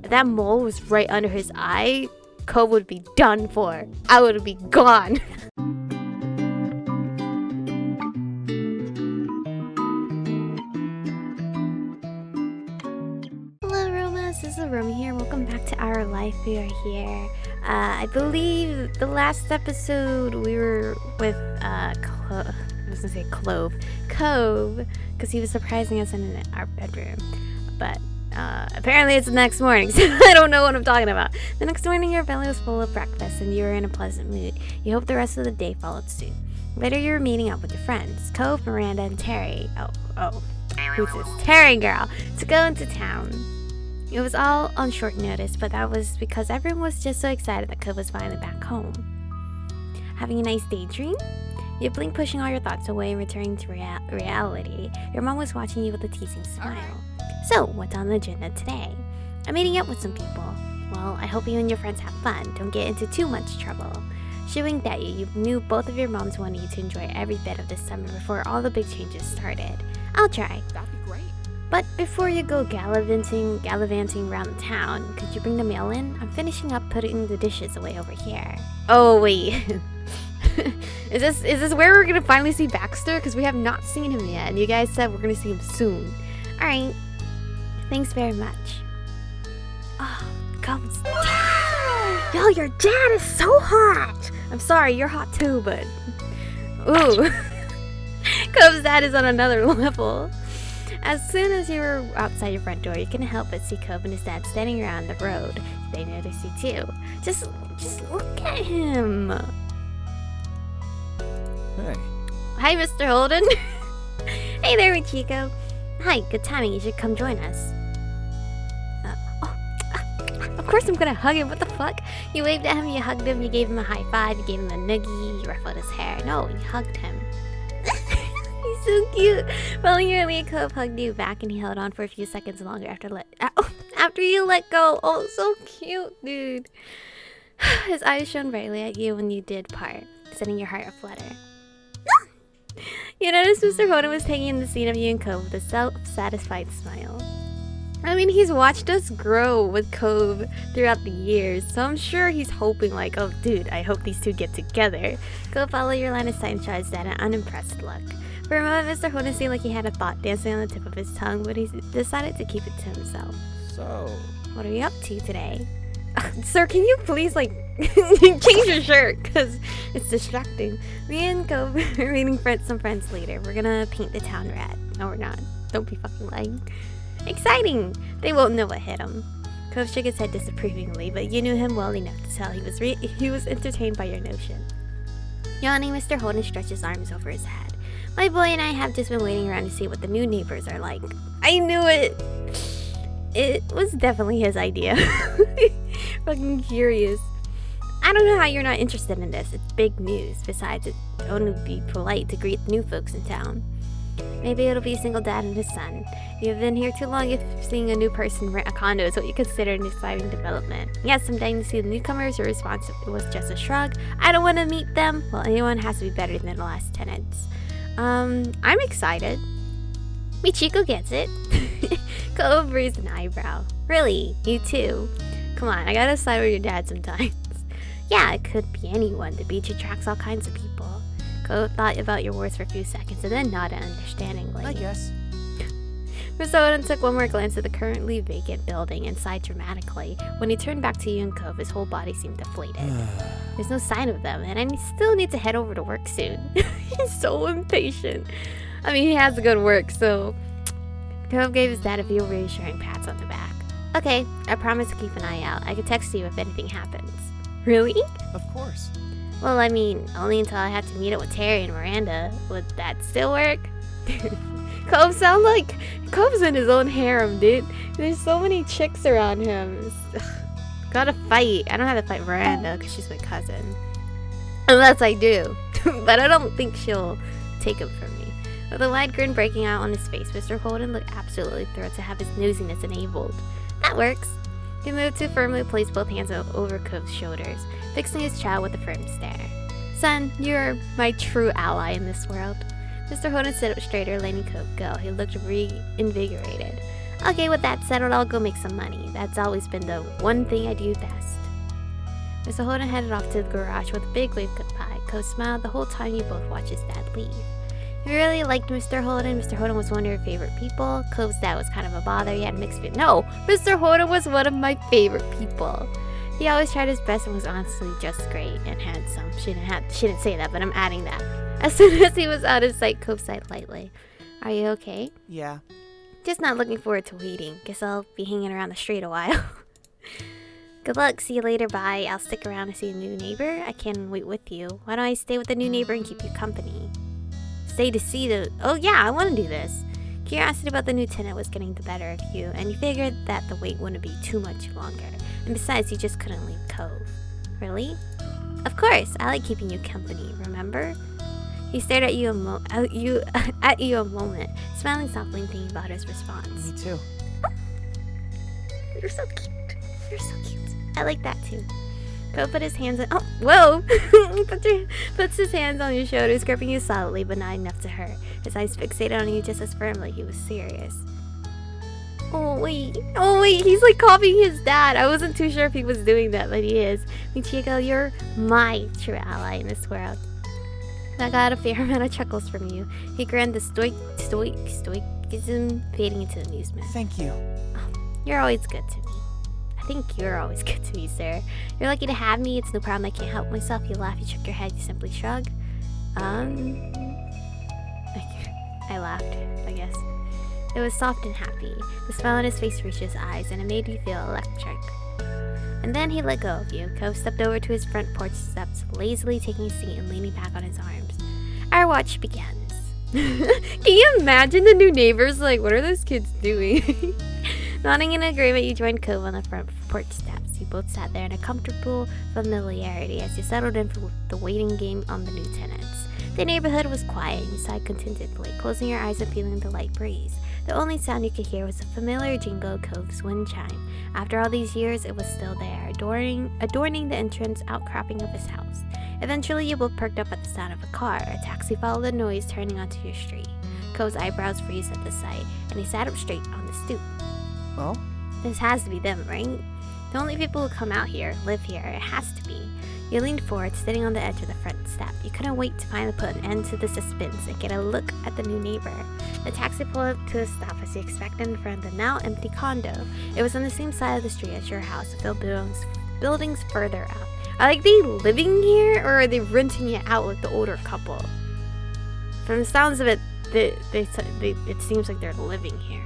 If that mole was right under his eye, Cove would be done for. I would be gone. Hello, Romas. This is Aromie here. Welcome back to Our Life. We are here. I believe the last episode we were with Cove, because he was surprising us in our bedroom. But apparently it's the next morning, so I don't know what I'm talking about. The next morning, your belly was full of breakfast and you were in a pleasant mood. You hoped the rest of the day followed suit. Later, you were meeting up with your friends, Cove, Miranda, and Terry. Who's this? Terry girl, to go into town. It was all on short notice, but that was because everyone was just so excited that Cove was finally back home. Having a nice daydream? You blinked, pushing all your thoughts away and returning to reality. Your mom was watching you with a teasing smile. So, what's on the agenda today? I'm meeting up with some people. Well, I hope you and your friends have fun. Don't get into too much trouble. She winked at you. You knew both of your moms wanted you to enjoy every bit of this summer before all the big changes started. I'll try. That'd be great. But before you go gallivanting around town, could you bring the mail in? I'm finishing up putting the dishes away over here. Oh, wait. Is this where we're gonna finally see Baxter? Because we have not seen him yet, and you guys said we're gonna see him soon. Alright. Thanks very much. Oh, Cove's dad! Yo, your dad is so hot! I'm sorry, you're hot too, but... Ooh. Cove's dad is on another level. As soon as you were outside your front door, you couldn't help but see Cove and his dad standing around the road. They noticed you too. Just look at him. Hey. Hi, Mr. Holden. Hey there, Michiko. Hi, good timing. You should come join us. Of course I'm gonna hug him. What the fuck? You waved at him, you hugged him, you gave him a high five, you gave him a noogie, you ruffled his hair. No, you hugged him. He's so cute. Following your lead, Cove hugged you back and he held on for a few seconds longer after you let go. Oh, so cute, dude. His eyes shone brightly at you when you did part, setting your heart aflutter. You noticed Mr. Holden was taking in the scene of you and Cove with a self-satisfied smile. I mean, he's watched us grow with Cove throughout the years, so I'm sure he's hoping like, oh dude, I hope these two get together. Cove followed your line of sight and shot his dad an unimpressed look. For a moment, Mr. Holden seemed like he had a thought dancing on the tip of his tongue, but he decided to keep it to himself. So... what are you up to today? Sir, can you please, change your shirt? Because it's distracting. Me and Cove are meeting some friends later. We're gonna paint the town red. No, we're not. Don't be fucking lying. Exciting! They won't know what hit him. Cove shook his head disapprovingly, but you knew him well enough to tell he was entertained by your notion. Yawning, Mr. Holden stretched his arms over his head. My boy and I have just been waiting around to see what the new neighbors are like. I knew it! It was definitely his idea. Fucking curious. I don't know how you're not interested in this. It's big news. Besides, it only be polite to greet the new folks in town. Maybe it'll be a single dad and his son. You've been here too long if seeing a new person rent a condo is what you consider an exciting development. Yes, I'm dying to see the newcomers. Your response was just a shrug. I don't want to meet them. Well, anyone has to be better than the last tenants. I'm excited. Michiko gets it. Cove raised an eyebrow. Really? You too? Come on, I gotta side with your dad sometimes. Yeah, it could be anyone. The beach attracts all kinds of people. Cove thought about your words for a few seconds and then nodded understandingly. I guess. Mr. Odin took one more glance at the currently vacant building and sighed dramatically. When he turned back to you and Cove, his whole body seemed deflated. There's no sign of them, and I still need to head over to work soon. He's so impatient. I mean, he has to go to work, so... Cove gave his dad a few reassuring pats on the back. Okay, I promise to keep an eye out. I could text you if anything happens. Really? Of course. Well, I mean, only until I have to meet up with Terry and Miranda. Would that still work? Cove sound like Cove's in his own harem, dude. There's so many chicks around him. Gotta fight. I don't have to fight Miranda because she's my cousin. Unless I do. But I don't think she'll take him from me. With a wide grin breaking out on his face, Mr. Holden looked absolutely thrilled to have his nosiness enabled. That works. He moved to firmly place both hands over Cove's shoulders, fixing his child with a firm stare. Son, you're my true ally in this world. Mr. Holden stood up straighter, letting Cove go. He looked reinvigorated. Okay, with that settled, I'll go make some money. That's always been the one thing I do best. Mr. Holden headed off to the garage with a big wave goodbye. Cove smiled the whole time you both watched his dad leave. He really liked Mr. Holden. Mr. Holden was one of your favorite people. Cove's dad was kind of a bother. He had mixed feelings. No, Mr. Holden was one of my favorite people. He always tried his best and was honestly just great and handsome. She didn't say that, but I'm adding that. As soon as he was out of sight, Cove sighed lightly. Are you okay? Yeah. Just not looking forward to waiting. Guess I'll be hanging around the street a while. Good luck. See you later. Bye. I'll stick around to see a new neighbor. I can wait with you. Why don't I stay with the new neighbor and keep you company? Stay to see the... Oh yeah, I want to do this. Curiosity about the new tenant was getting the better of you, and you figured that the wait wouldn't be too much longer. And besides, you just couldn't leave Cove. Really? Of course. I like keeping you company, remember? He stared at you a moment, smiling softly and thinking about his response. Me too. You're so cute. You're so cute. I like that too. Cove put his hands on... Oh, whoa! He puts his hands on your shoulders, gripping you solidly, but not enough to hurt. His eyes fixated on you just as firmly. He was serious. Oh, wait. He's like copying his dad. I wasn't too sure if he was doing that, but he is. Michiko, you're my true ally in this world. I got a fair amount of chuckles from you. He grinned, the stoicism fading into amusement. Thank you. Oh, you're always good to me. I think you're always good to me, sir. You're lucky to have me. It's no problem. I can't help myself. You laugh. You shook your head. You simply shrug. I laughed, I guess. It was soft and happy. The smile on his face reached his eyes, and it made you feel electric. And then he let go of you. Cove stepped over to his front porch steps, lazily taking a seat and leaning back on his arms. Our watch begins. Can you imagine the new neighbors? Like, what are those kids doing? Nodding in agreement, you joined Cove on the front porch steps. You both sat there in a comfortable familiarity as you settled in for the waiting game on the new tenants. The neighborhood was quiet, and you sighed contentedly, closing your eyes and feeling the light breeze. The only sound you could hear was the familiar jingle of Cove's wind chime. After all these years, it was still there, adorning the entrance outcropping of his house. Eventually, you both perked up at the sound of a car. A taxi followed the noise, turning onto your street. Cove's eyebrows raised at the sight, and he sat up straight on the stoop. Well? This has to be them, right? The only people who come out here live here. It has to be. You leaned forward, sitting on the edge of the front step. You couldn't wait to finally put an end to the suspense and get a look at the new neighbor. The taxi pulled up to a stop as you expected in front of the now empty condo. It was on the same side of the street as your house, with buildings further out. Are they living here, or are they renting it out like the older couple? From the sounds of it, it seems like they're living here.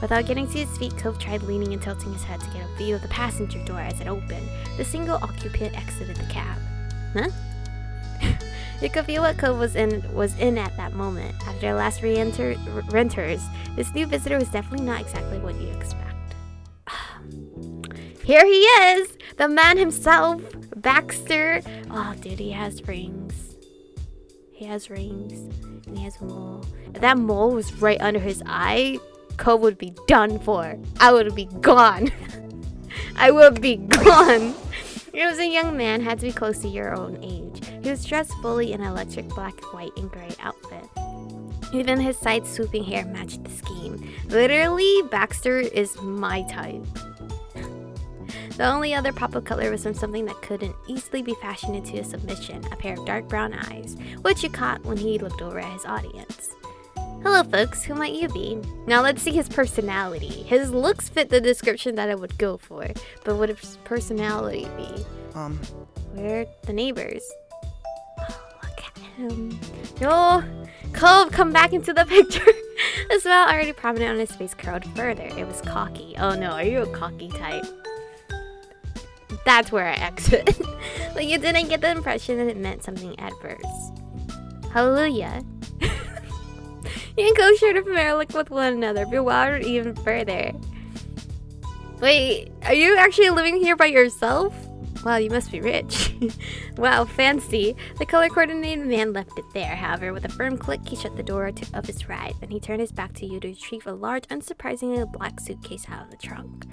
Without getting to his feet, Cove tried leaning and tilting his head to get a view of the passenger door as it opened. The single occupant exited the cab. Huh? You could feel what Cove was in at that moment. After the last renters, this new visitor was definitely not exactly what you expect. Here he is! The man himself! Baxter! Oh, dude, he has rings. He has rings. And he has a mole. If that mole was right under his eye, Cove would be done for. I would be gone. I would be gone. He was a young man, had to be close to your own age. He was dressed fully in an electric black, white, and gray outfit. Even his side-swooping hair matched the scheme. Literally, Baxter is my type. The only other pop of color was from something that couldn't easily be fashioned into a submission, a pair of dark brown eyes, which you caught when he looked over at his audience. Hello folks, who might you be? Now let's see his personality. His looks fit the description that I would go for, but what would his personality be? We're the neighbors. Oh, look at him. No! Cove, come back into the picture! The smile already prominent on his face curled further. It was cocky. Oh no, are you a cocky type? That's where I exit. But you didn't get the impression that it meant something adverse. Hallelujah. You and Cove shared a familiar look with one another, bewildered even further. Wait, are you actually living here by yourself? Wow, you must be rich. Wow, fancy. The color-coordinated man left it there. However, with a firm click, he shut the door of his ride. Then he turned his back to you to retrieve a large, unsurprisingly black suitcase out of the trunk.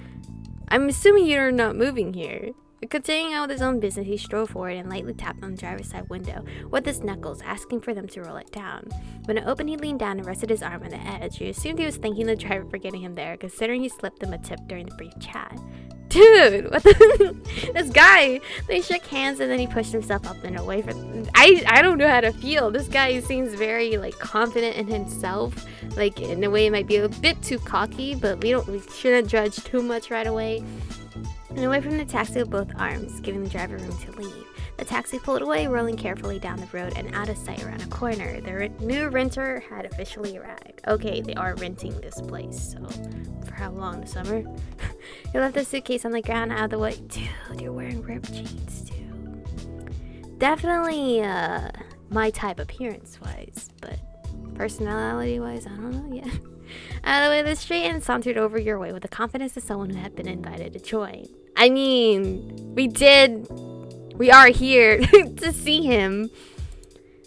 I'm assuming you're not moving here. Continuing on with his own business, he strode forward and lightly tapped on the driver's side window with his knuckles, asking for them to roll it down. When it opened, he leaned down and rested his arm on the edge. He assumed he was thanking the driver for getting him there, considering he slipped him a tip during the brief chat. Dude, what the? This guy, they shook hands and then he pushed himself up and away from. I don't know how to feel. This guy seems very like confident in himself. Like in a way, it might be a bit too cocky, but we shouldn't judge too much right away. And away from the taxi with both arms, giving the driver room to leave. The taxi pulled away, rolling carefully down the road and out of sight around a corner. The new renter had officially arrived. Okay, they are renting this place, so for how long? The summer? He left the suitcase on the ground out of the way. Dude, you're wearing ripped jeans, too. Definitely my type appearance-wise, but personality-wise, I don't know yet. Out of the way of the street and sauntered over your way with the confidence of someone who had been invited to join. I mean, we are here to see him.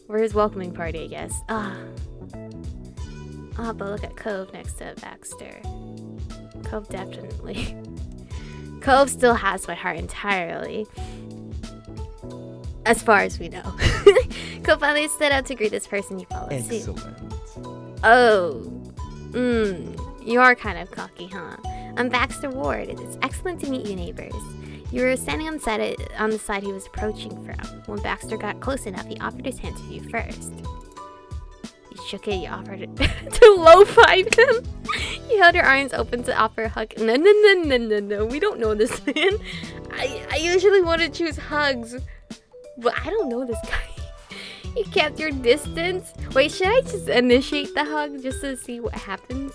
We're his welcoming party, I guess. But look at Cove next to Baxter. Cove definitely. Cove still has my heart entirely. As far as we know. Cove finally stood up to greet this person you followed. Excellent. Oh. You are kind of cocky, huh? I'm Baxter Ward. It is excellent to meet you, neighbors. You were standing on the side he was approaching from. When Baxter got close enough, he offered his hand to you first. You shook it, you offered it to low-five him. You held your arms open to offer a hug. No, we don't know this man. I usually want to choose hugs, but I don't know this guy. You kept your distance. Wait, should I just initiate the hug just to see what happens?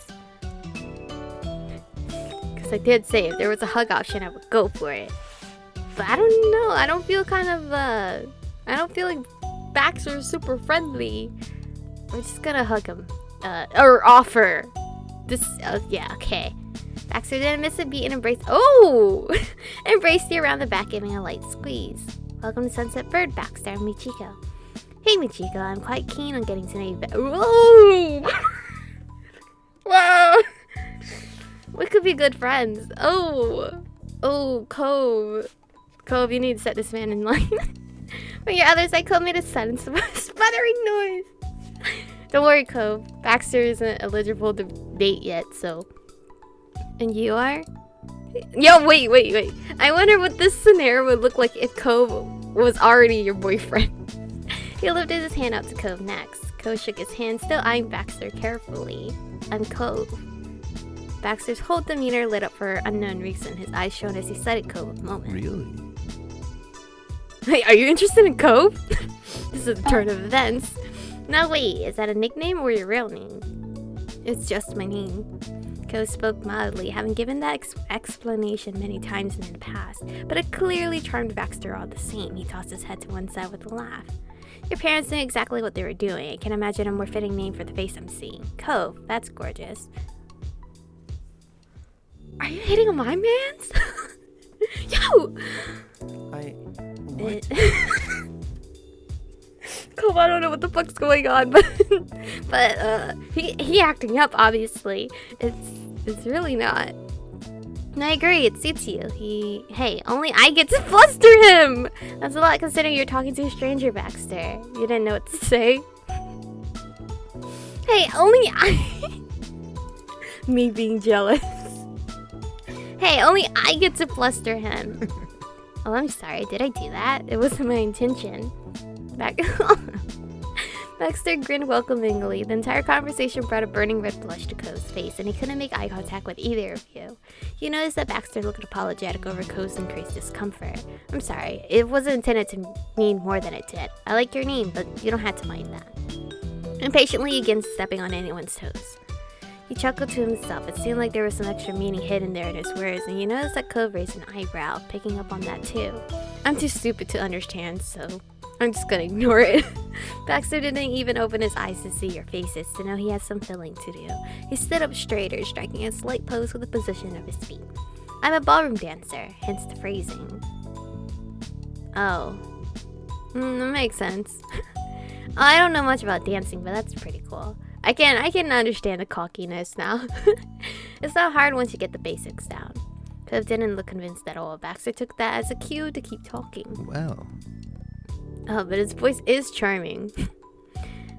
Because I did say if there was a hug option, I would go for it. But I don't know. I don't feel I don't feel like Baxter is super friendly. We're just gonna hug him. Or offer. This, yeah, okay. Baxter didn't miss a beat and embraced. Oh! Embraced you around the back, giving a light squeeze. Welcome to Sunset Bird, Baxter. I'm Michiko. Hey, Michiko, I'm quite keen on getting to know you better. Whoa! Wow! We could be good friends. Oh, Cove. Cove, you need to set this man in line. When your other side, Cove made a sudden sputtering noise. Don't worry, Cove. Baxter isn't eligible to date yet, so. And you are? Yo, wait. I wonder what this scenario would look like if Cove was already your boyfriend. He lifted his hand out to Cove next. Cove shook his hand, still eyeing Baxter carefully. I'm Cove. Baxter's whole demeanor lit up for unknown reason. His eyes shone as he studied Cove a moment. Really? Hey, are you interested in Cove? This is the turn of events. Now wait, is that a nickname or your real name? It's just my name. Cove spoke mildly, having given that explanation many times in the past, but it clearly charmed Baxter all the same. He tossed his head to one side with a laugh. Your parents knew exactly what they were doing. I can imagine a more fitting name for the face I'm seeing. Cove, that's gorgeous. Are you hitting on my mans? Yo! What? Cove, I don't know what the fuck's going on, but he acting up, obviously. It's really not. And I agree, it suits you. Hey, only I get to fluster him! That's a lot considering you're talking to a stranger, Baxter. You didn't know what to say. Hey, only I... Me being jealous. Hey, only I get to fluster him. Oh, I'm sorry, did I do that? It wasn't my intention. Baxter grinned welcomingly. The entire conversation brought a burning red blush to Cove's face, and he couldn't make eye contact with either of you. You noticed that Baxter looked apologetic over Cove's increased discomfort. I'm sorry, it wasn't intended to mean more than it did. I like your name, but you don't have to mind that. Impatiently against stepping on anyone's toes. He chuckled to himself. It seemed like there was some extra meaning hidden there in his words, and you noticed that Cove raised an eyebrow, picking up on that too. I'm too stupid to understand, so I'm just gonna ignore it. Baxter didn't even open his eyes to see your faces to know he had some filling to do. He stood up straighter, striking a slight pose with the position of his feet. I'm a ballroom dancer, hence the phrasing. Oh. That makes sense. I don't know much about dancing, but that's pretty cool. I can understand the cockiness now. It's not hard once you get the basics down. Cove didn't look convinced at all. Baxter took that as a cue to keep talking. Well. Oh, but his voice is charming.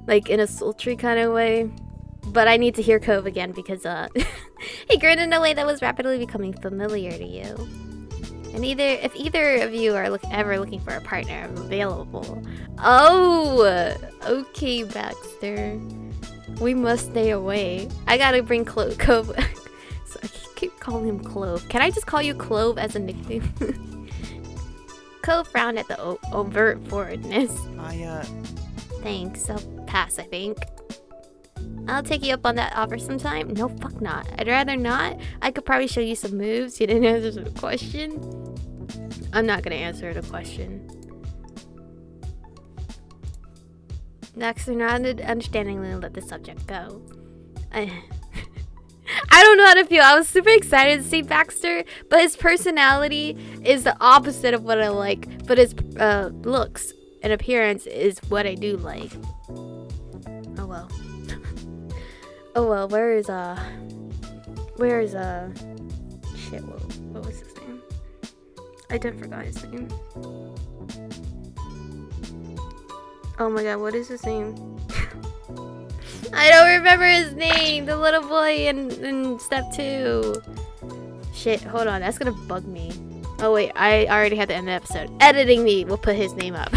Like in a sultry kind of way. But I need to hear Cove again because he grinned in a way that was rapidly becoming familiar to you. And if either of you are ever looking for a partner, I'm available. Oh, okay, Baxter. We must stay away. I gotta bring Cove. So I keep calling him Clove. Can I just call you Clove as a nickname? Cove frowned at the overt forwardness. Thanks. I'll pass, I think. I'll take you up on that offer sometime. No, fuck not. I'd rather not. I could probably show you some moves. You didn't answer the question. I'm not gonna answer the question. Baxter nodded understandingly and let the subject go. I don't know how to feel. I was super excited to see Baxter, but his personality is the opposite of what I like. But his looks and appearance is what I do like. Oh well. Oh well, where is shit, what was his name? I did forgot his name. Oh my god, what is his name? I don't remember his name! The little boy in step 2. Shit, hold on, that's gonna bug me. Oh wait, I already had to end the episode. Editing me will put his name up.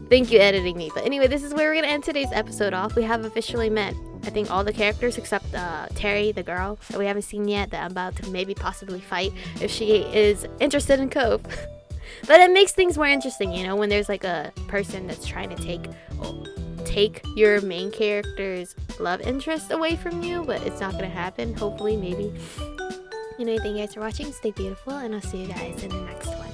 Thank you, editing me. But anyway, this is where we're gonna end today's episode off. We have officially met, I think, all the characters except Terry, the girl that we haven't seen yet, that I'm about to maybe possibly fight if she is interested in Cove. But it makes things more interesting, you know, when there's like a person that's trying to take your main character's love interest away from you, but it's not gonna happen. Hopefully, maybe. Anyway, thank you guys for watching. Stay beautiful, and I'll see you guys in the next one.